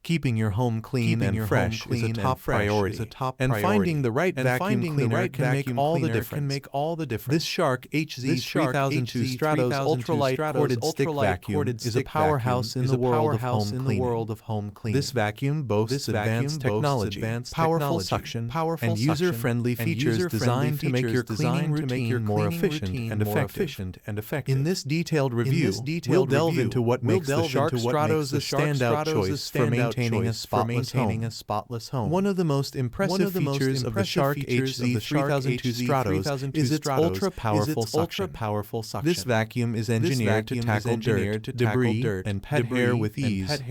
Keeping your home clean and fresh is a top priority, and finding the right vacuum cleaner can make all the difference. This Shark HZ3002 Stratos Ultralight corded stick vacuum is a powerhouse in the world of home cleaning. This vacuum boasts advanced technology, powerful suction, and user-friendly features designed to make your cleaning routine more efficient and effective. In this detailed review, we'll delve into what makes the Shark Stratos a standout choice for maintaining a spotless home. One of the most impressive features of the Shark HZ3002 Stratos is its ultra-powerful suction. This vacuum is engineered to tackle dirt, debris, and pet hair with ease.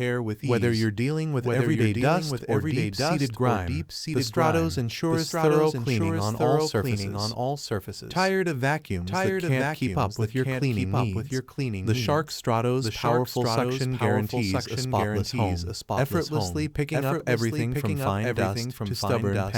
Whether you're dealing with everyday dust or deep-seated grime, the Stratos ensures thorough cleaning on all surfaces. Tired of vacuums that can't keep up with your cleaning needs? The Shark Stratos' powerful suction guarantees a spotless home, effortlessly picking up everything from fine dust to stubborn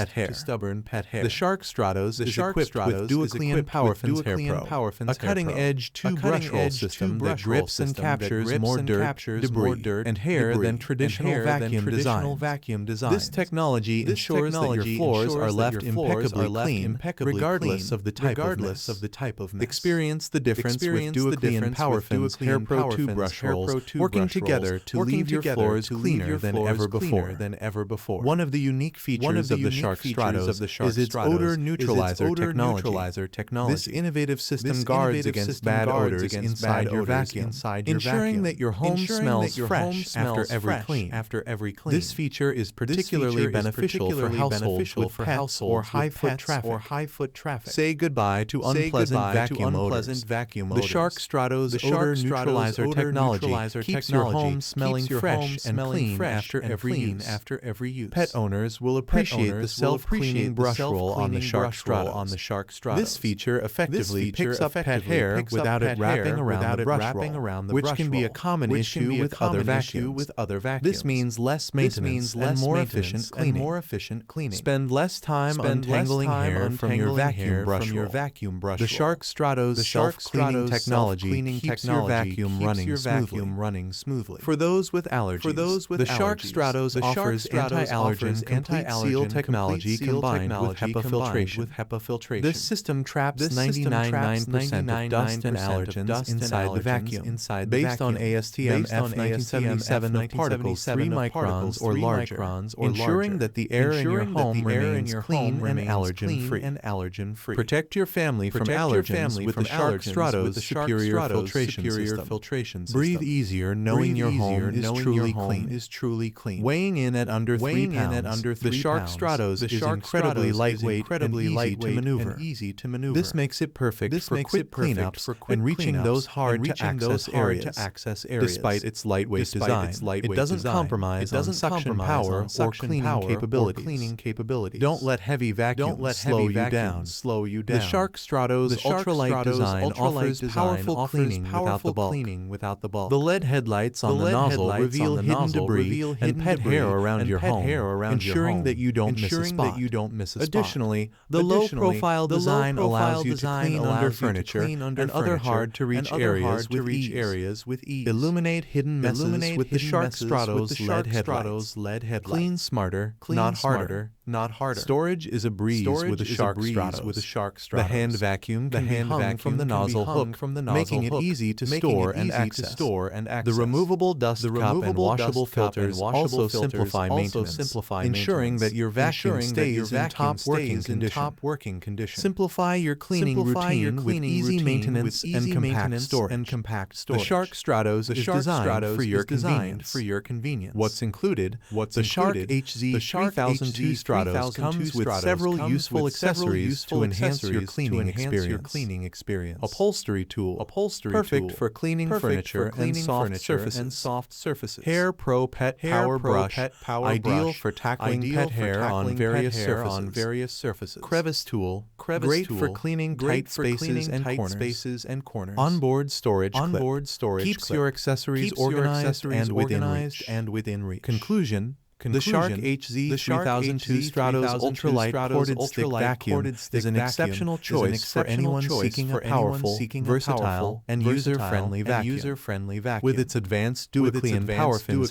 pet hair. The Shark Stratos is equipped with DuoClean PowerFins Hair Pro, a cutting-edge two-brush roll system that grips and captures more dirt, debris, and hair than traditional vacuum designs. This technology ensures that your floors are left impeccably clean, regardless of the type of mess. Experience the difference with DuoClean PowerFins Hair Pro two-brush rolls, working together to leave your floors cleaner than ever before. One of the unique features of the Shark Stratos is its odor neutralizer technology. This innovative system guards against bad odors inside your vacuum, ensuring that your home smells fresh after every clean. This feature is particularly beneficial for households with pets or high-foot traffic. Say goodbye to unpleasant vacuum odors. The Shark Stratos odor neutralizer technology keeps your home smelling fresh and clean after every use. Pet owners will appreciate the self-cleaning brush roll on the Shark Stratos. This feature effectively picks up pet hair without it wrapping around the brush roll, which can be a common issue with other vacuums. This means less maintenance and more efficient cleaning. Spend less time untangling hair from your vacuum brush roll. The Shark Stratos self-cleaning technology keeps your vacuum running smoothly. For those with allergies, the Shark Stratos offers anti-allergen complete seal technology combined with HEPA filtration. This system traps 99.9% of dust and allergens inside the vacuum, based on ASTM F1977 of particles 3 microns or larger, ensuring that the air in your home remains clean and allergen-free. Protect your family from allergens with the Shark Stratos superior filtration system. Breathe easier knowing your home is truly clean. Weighing in at under 3 pounds, the Shark Stratos is incredibly lightweight and easy to maneuver. This makes it perfect for quick cleanups and reaching those hard-to-access areas. Despite its lightweight design, it doesn't compromise on suction power or cleaning capabilities. Don't let heavy vacuums slow you down. The Shark Stratos Ultralight Design offers powerful cleaning without the bulk. The LED headlights on the nozzle reveal hidden debris and pet hair around your home, ensuring that you don't miss a spot. Additionally, the low-profile design allows you to clean under furniture and other hard-to-reach areas with ease. Illuminate hidden messes with the Shark Stratos LED headlights. Clean smarter, not harder. Storage is a breeze with the Shark Stratos. The hand vacuum can be hung from the nozzle hook, making it easy to store and access. The removable dust cup and washable filters also simplify maintenance, ensuring that your vacuum stays in top working condition. Simplify your cleaning routine with easy maintenance and compact storage. The Shark Stratos is designed for your convenience. What's included? The Shark HZ3002 Stratos comes with several useful accessories to enhance your cleaning experience. Upholstery tool, perfect for cleaning furniture and soft surfaces. Hair Pro Pet Power Brush, ideal for tackling pet hair on various surfaces. Crevice tool, great for cleaning tight spaces and corners. Onboard storage clip, keeps your accessories organized and within reach. Conclusion: The Shark HZ3002 Stratos Ultralight corded stick vacuum is an exceptional choice for anyone seeking a powerful, versatile, and user-friendly vacuum. With its advanced DuoClean PowerFins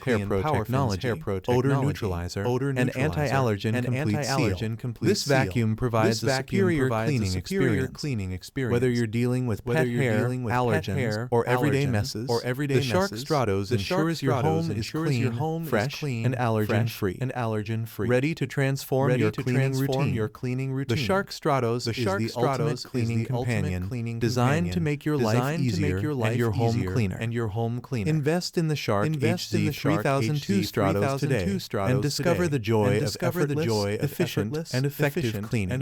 technology, odor neutralizer, and anti-allergen complete seal. This vacuum provides a superior cleaning experience. Whether you're dealing with pet hair, allergens, or everyday messes, the Shark Stratos ensures your home is clean, fresh, and allergen-free. Ready to transform your cleaning routine. The Shark Stratos is the ultimate cleaning companion, designed to make your life easier and your home cleaner. Invest in the Shark HZ3002 Stratos today and discover the joy of effortless, efficient, and effective cleaning.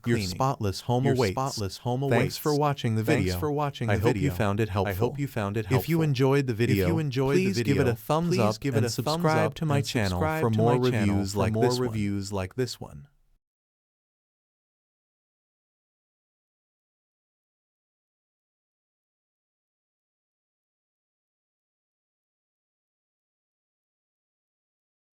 Your spotless home awaits. Thanks for watching the video. I hope you found it helpful. If you enjoyed the video, please give it a thumbs up and subscribe to my channel for more reviews like this one.